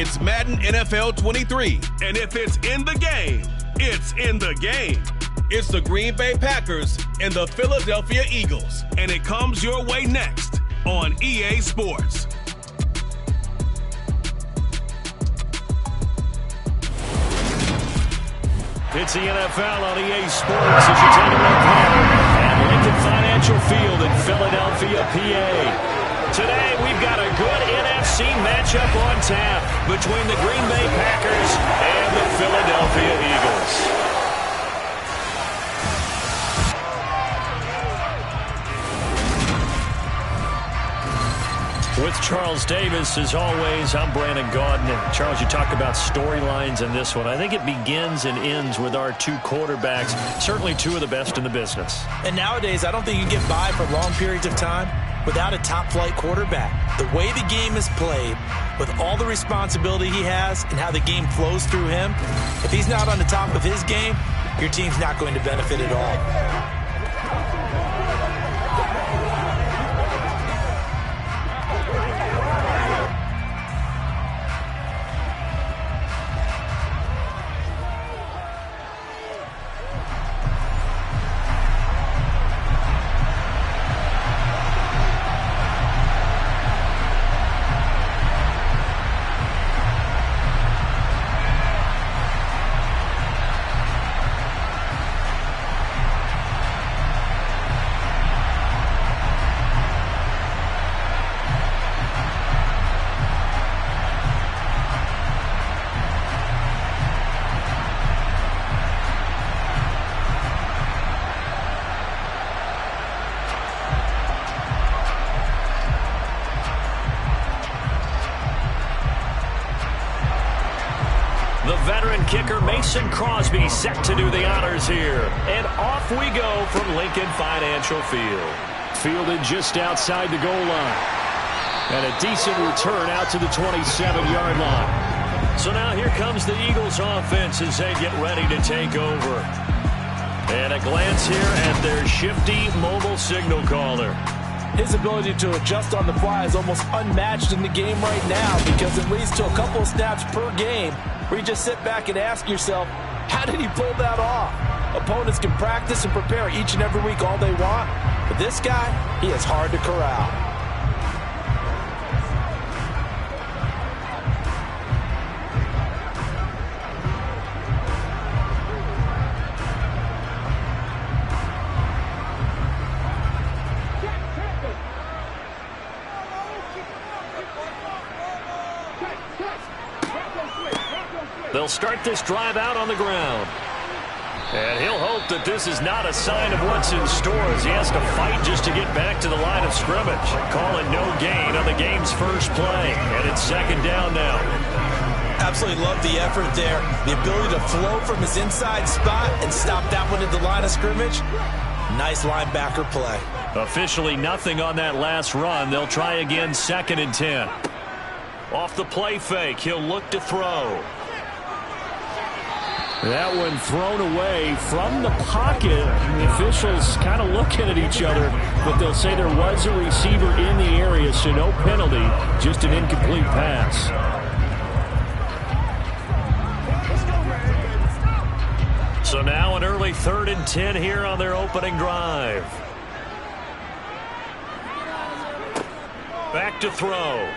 It's Madden NFL 23. And if it's in the game, it's in the game. It's the Green Bay Packers and the Philadelphia Eagles. And it comes your way next on EA Sports. It's the NFL on EA Sports as you take a look at Lincoln Financial Field in Philadelphia, PA. Today, we've got a good NFC matchup on tap between the Green Bay Packers and the Philadelphia Eagles. With Charles Davis, as always, I'm Brandon Gaudin. And Charles, you talk about storylines in this one. I think it begins and ends with our two quarterbacks, certainly two of the best in the business. And nowadays, I don't think you can get by for long periods of time without a top-flight quarterback. The way the game is played, with all the responsibility he has and how the game flows through him, if he's not on the top of his game, your team's not going to benefit at all. The veteran kicker Mason Crosby set to do the honors here. And off we go from Lincoln Financial Field. Fielded just outside the goal line. And a decent return out to the 27-yard line. So now here comes the Eagles offense as they get ready to take over. And a glance here at their shifty mobile signal caller. His ability to adjust on the fly is almost unmatched in the game right now because it leads to a couple of snaps per game where you just sit back and ask yourself, how did he pull that off? Opponents can practice and prepare each and every week all they want, but this guy, he is hard to corral. They'll start this drive out on the ground. And he'll hope that this is not a sign of what's in store as he has to fight just to get back to the line of scrimmage. Calling no gain on the game's first play. And it's second down now. Absolutely love the effort there. The ability to flow from his inside spot and stop that one at the line of scrimmage. Nice linebacker play. Officially nothing on that last run. They'll try again, 2nd and 10. Off the play fake, he'll look to throw. That one thrown away from the pocket. The officials kind of looking at each other, but they'll say there was a receiver in the area, so no penalty, just an incomplete pass. So now an early 3rd and 10 here on their opening drive. Back to throw.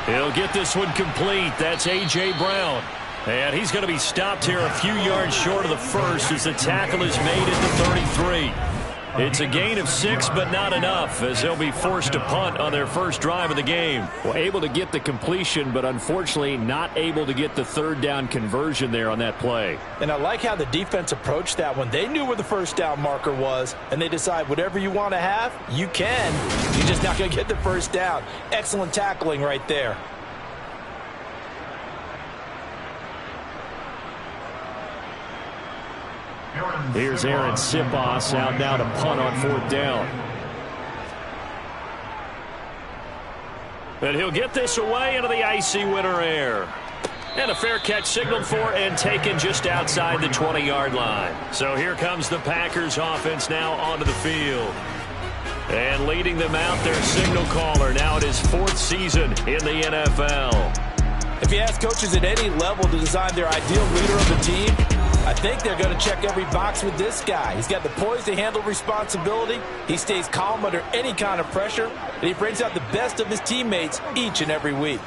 He'll get this one complete. That's A.J. Brown. And he's going to be stopped here a few yards short of the first as the tackle is made at the 33. It's a gain of 6, but not enough as they'll be forced to punt on their first drive of the game. Well, able to get the completion, but unfortunately not able to get the 3rd down conversion there on that play. And I like how the defense approached that one. They knew where the 1st down marker was, and they decide whatever you want to have, you can. You're just not going to get the 1st down. Excellent tackling right there. Here's Aaron Sipos out now to punt on 4th down. And he'll get this away into the icy winter air. And a fair catch signaled for and taken just outside the 20-yard line. So here comes the Packers offense now onto the field. And leading them out, their signal caller, now in his 4th season in the NFL. If you ask coaches at any level to design their ideal leader of the team, I think they're going to check every box with this guy. He's got the poise to handle responsibility. He stays calm under any kind of pressure, and he brings out the best of his teammates each and every week.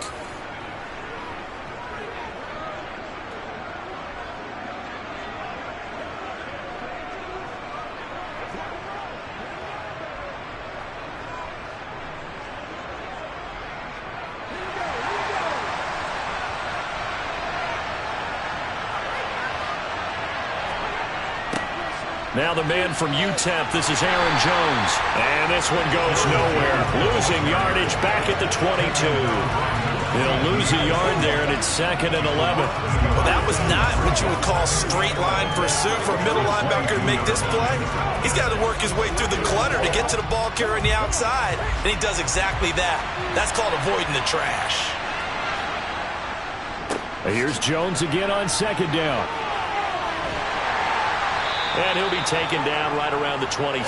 Now the man from UTEP, this is Aaron Jones. And this one goes nowhere. Losing yardage back at the 22. He'll lose a yard there, and it's 2nd and 11. Well, that was not what you would call straight line pursuit for a middle linebacker to make this play. He's got to work his way through the clutter to get to the ball carrier on the outside, and he does exactly that. That's called avoiding the trash. Here's Jones again on 2nd down. And he'll be taken down right around the 27. 5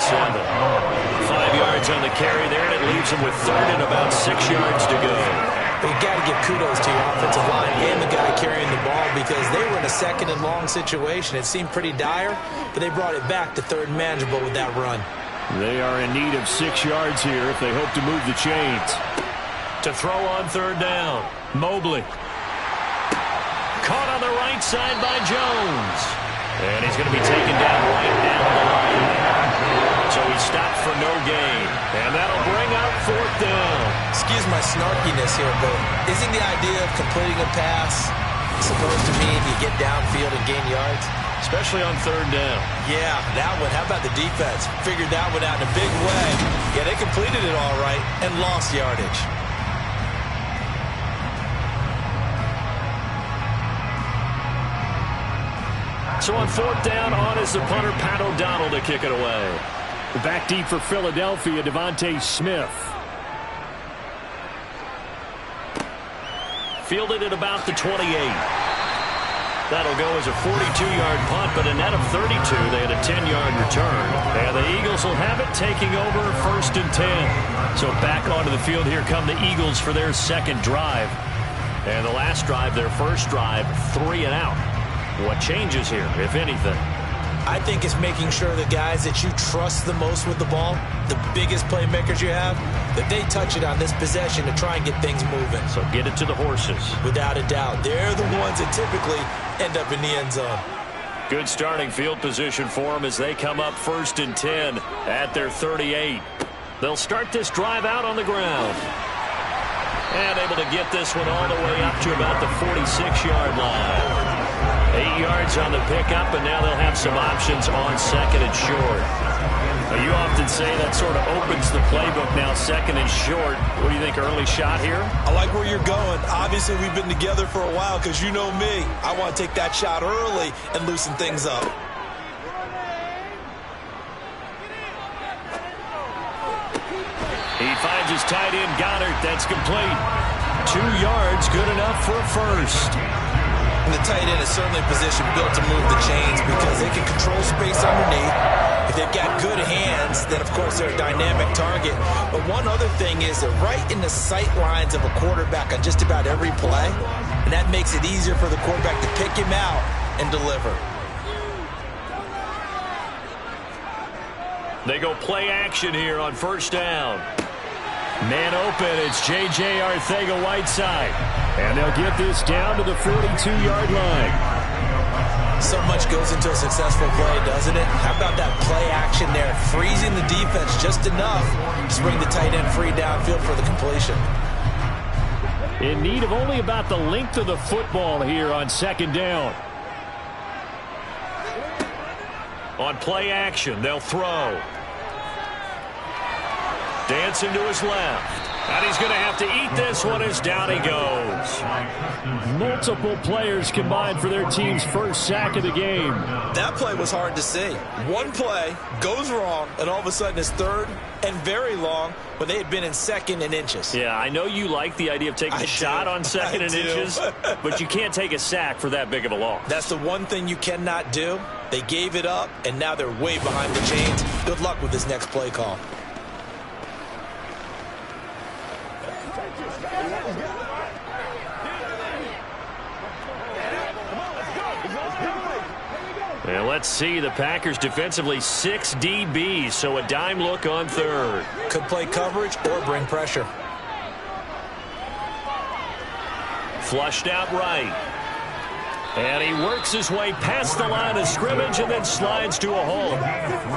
yards on the carry there, and it leaves him with 3rd and about 6 yards to go. But you got to give kudos to your offensive line and the guy carrying the ball, because they were in a 2nd and long situation. It seemed pretty dire, but they brought it back to 3rd and manageable with that run. They are in need of 6 yards here if they hope to move the chains. To throw on 3rd down, Mobley. Caught on the right side by Jones. And he's going to be taken down right down the line. So he's stopped for no gain. And that'll bring up 4th down. Excuse my snarkiness here, but isn't the idea of completing a pass supposed to mean you get downfield and gain yards? Especially on 3rd down. Yeah, that one. How about the defense? Figured that one out in a big way. Yeah, they completed it all right and lost yardage. So on 4th down, on is the punter, Pat O'Donnell, to kick it away. Back deep for Philadelphia, Devontae Smith. Fielded at about the 28. That'll go as a 42-yard punt, but a net of 32. They had a 10-yard return. And the Eagles will have it, taking over 1st and 10. So back onto the field, here come the Eagles for their 2nd drive. And the last drive, their 1st drive, 3 and out. What changes here, if anything? I think it's making sure the guys that you trust the most with the ball, the biggest playmakers you have, that they touch it on this possession to try and get things moving. So get it to the horses. Without a doubt. They're the ones that typically end up in the end zone. Good starting field position for them as they come up 1st and 10 at their 38. They'll start this drive out on the ground. And able to get this one all the way up to about the 46-yard line. 8 yards on the pickup, and now they'll have some options on 2nd and short. Now, you often say that sort of opens the playbook now, 2nd and short. What do you think, early shot here? I like where you're going. Obviously, we've been together for a while because you know me. I want to take that shot early and loosen things up. He finds his tight end, Goddard. That's complete. 2 yards, good enough for a 1st. And the tight end is certainly a position built to move the chains because they can control space underneath. If they've got good hands, then, of course, they're a dynamic target. But one other thing is they're right in the sight lines of a quarterback on just about every play, and that makes it easier for the quarterback to pick him out and deliver. They go play action here on 1st down. Man open, it's J.J. Arcega-Whiteside. And they'll get this down to the 42-yard line. So much goes into a successful play, doesn't it? How about that play action there? Freezing the defense just enough to bring the tight end free downfield for the completion. In need of only about the length of the football here on 2nd down. On play action, they'll throw. Dancing to his left. And he's going to have to eat this one as down he goes. Multiple players combined for their team's 1st sack of the game. That play was hard to see. One play goes wrong, and all of a sudden it's 3rd and very long when they had been in 2nd and inches. Yeah, I know you like the idea of taking a shot on 2nd and inches, but you can't take a sack for that big of a loss. That's the one thing you cannot do. They gave it up, and now they're way behind the chains. Good luck with this next play call. And let's see, the Packers defensively 6 DBs, so a dime look on third. Could play coverage or bring pressure. Flushed out right. And he works his way past the line of scrimmage and then slides to a hole.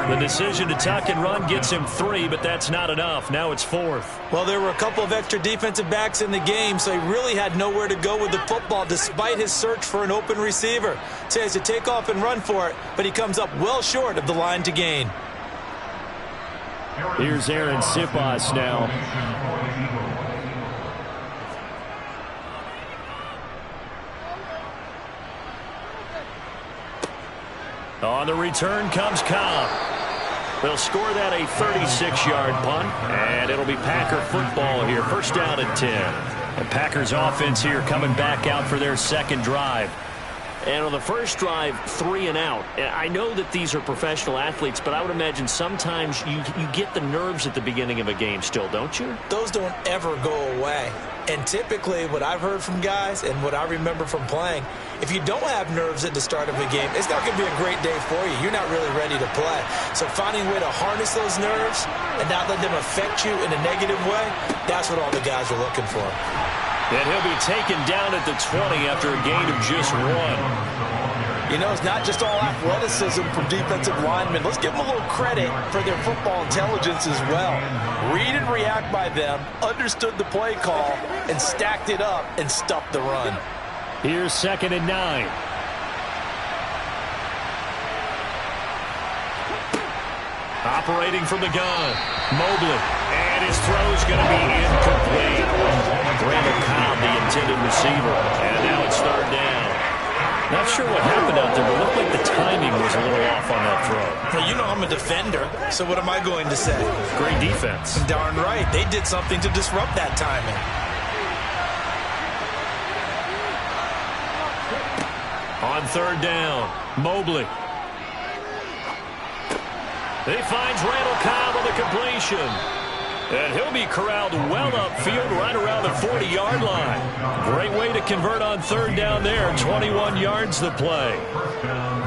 The decision to tuck and run gets him 3, but that's not enough. Now it's 4th. Well, there were a couple of extra defensive backs in the game, so he really had nowhere to go with the football despite his search for an open receiver. So he has to take off and run for it, but he comes up well short of the line to gain. Here's Aaron Sipas now. On the return comes Cobb. They'll score that a 36-yard punt, and it'll be Packer football here. First down and 10. The Packers offense here coming back out for their second drive. And on the first drive, 3 and out. I know that these are professional athletes, but I would imagine sometimes you get the nerves at the beginning of a game still, don't you? Those don't ever go away. And typically what I've heard from guys and what I remember from playing, if you don't have nerves at the start of a game, it's not going to be a great day for you. You're not really ready to play. So finding a way to harness those nerves and not let them affect you in a negative way, that's what all the guys are looking for. And he'll be taken down at the 20 after a gain of just 1. You know, it's not just all athleticism from defensive linemen. Let's give them a little credit for their football intelligence as well. Read and react by them, understood the play call, and stacked it up and stuffed the run. Here's 2nd and 9. Operating from the gun, Mobley. And his throw's going to be incomplete. Randall Cobb, the intended receiver. And now it's 3rd down. Not sure what happened out there, but it looked like the timing was a little off on that throw. Well, you know I'm a defender, so what am I going to say? Great defense. Darn right. They did something to disrupt that timing. On 3rd down, Mobley. He finds Randall Cobb on the completion. And he'll be corralled well upfield right around the 40-yard line. Great way to convert on 3rd down there. 21 yards to play.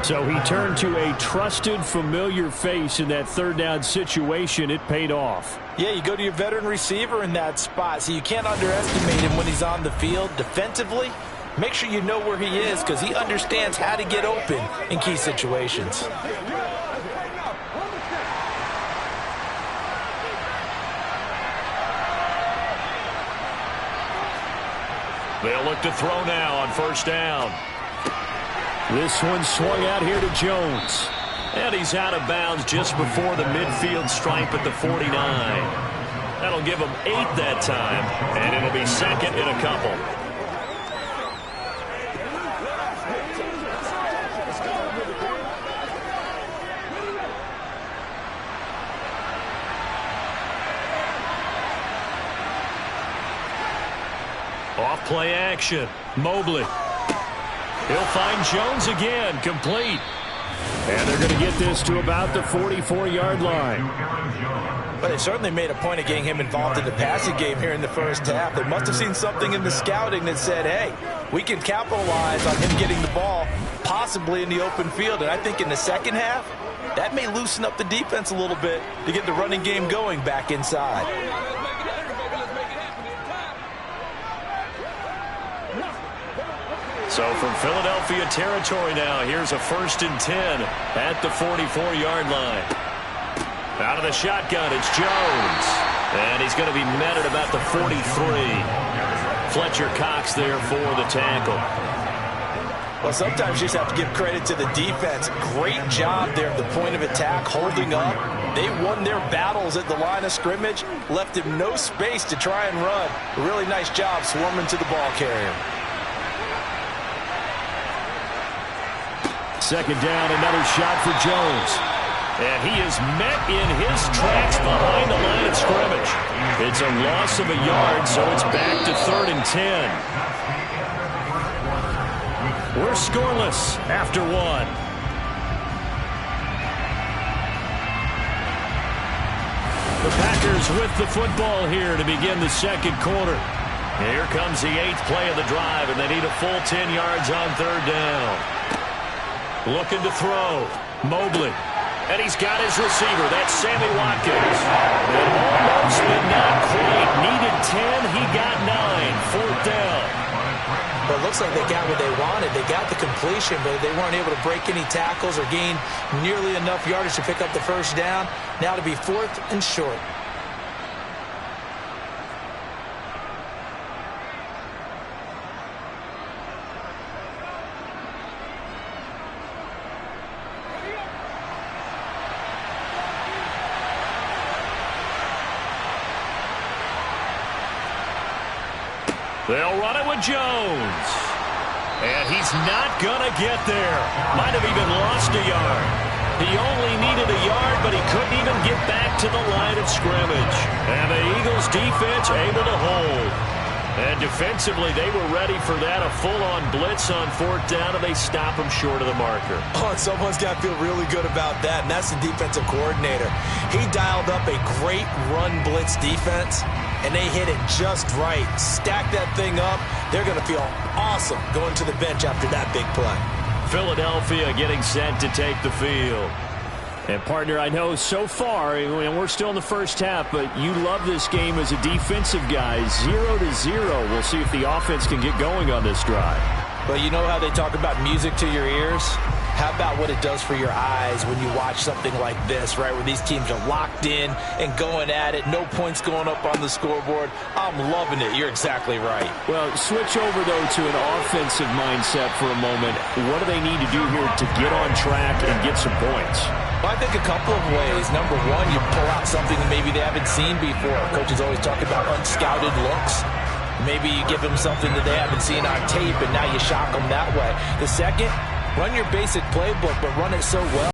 So he turned to a trusted, familiar face in that 3rd down situation. It paid off. Yeah, you go to your veteran receiver in that spot, so you can't underestimate him when he's on the field. Defensively, make sure you know where he is because he understands how to get open in key situations. They'll look to throw now on 1st down. This one swung out here to Jones. And he's out of bounds just before the midfield stripe at the 49. That'll give him 8 that time, and it'll be 2nd in a couple. Off play action. Mobley. He'll find Jones again. Complete. And they're going to get this to about the 44-yard line. Well, they certainly made a point of getting him involved in the passing game here in the first half. They must have seen something in the scouting that said, hey, we can capitalize on him getting the ball possibly in the open field. And I think in the second half, that may loosen up the defense a little bit to get the running game going back inside. So from Philadelphia territory now, here's a 1st and 10 at the 44-yard line. Out of the shotgun, it's Jones. And he's going to be met at about the 43. Fletcher Cox there for the tackle. Well, sometimes you just have to give credit to the defense. Great job there at the point of attack, holding up. They won their battles at the line of scrimmage, left him no space to try and run. A really nice job swarming to the ball carrier. 2nd down, another shot for Jones. And he is met in his tracks behind the line of scrimmage. It's a loss of a yard, so it's back to 3rd and 10. We're scoreless after 1. The Packers with the football here to begin the 2nd quarter. Here comes the 8th play of the drive, and they need a full 10 yards on 3rd down. Looking to throw. Mobley. And he's got his receiver. That's Sammy Watkins. And almost, but not quite. Needed 10. He got 9. Fourth down. Well, it looks like they got what they wanted. They got the completion, but they weren't able to break any tackles or gain nearly enough yardage to pick up the first down. Now to be 4th and short. They'll run it with Jones. And he's not going to get there. Might have even lost a yard. He only needed a yard, but he couldn't even get back to the line of scrimmage. And the Eagles defense able to hold. And defensively, they were ready for that. A full-on blitz on 4th down, and they stop him short of the marker. Oh, and someone's got to feel really good about that, and that's the defensive coordinator. He dialed up a great run blitz defense, and they hit it just right. Stack that thing up. They're going to feel awesome going to the bench after that big play. Philadelphia getting set to take the field. And, partner, I know so far, and we're still in the first half, but you love this game as a defensive guy. 0-0. We'll see if the offense can get going on this drive. Well, you know how they talk about music to your ears? How about what it does for your eyes when you watch something like this, right, where these teams are locked in and going at it, no points going up on the scoreboard? I'm loving it. You're exactly right. Well, switch over, though, to an offensive mindset for a moment. What do they need to do here to get on track and get some points? Well, I think a couple of ways. Number one, you pull out something maybe they haven't seen before. Coaches always talk about unscouted looks. Maybe you give them something that they haven't seen on tape, and now you shock them that way. The second, run your basic playbook, but run it so well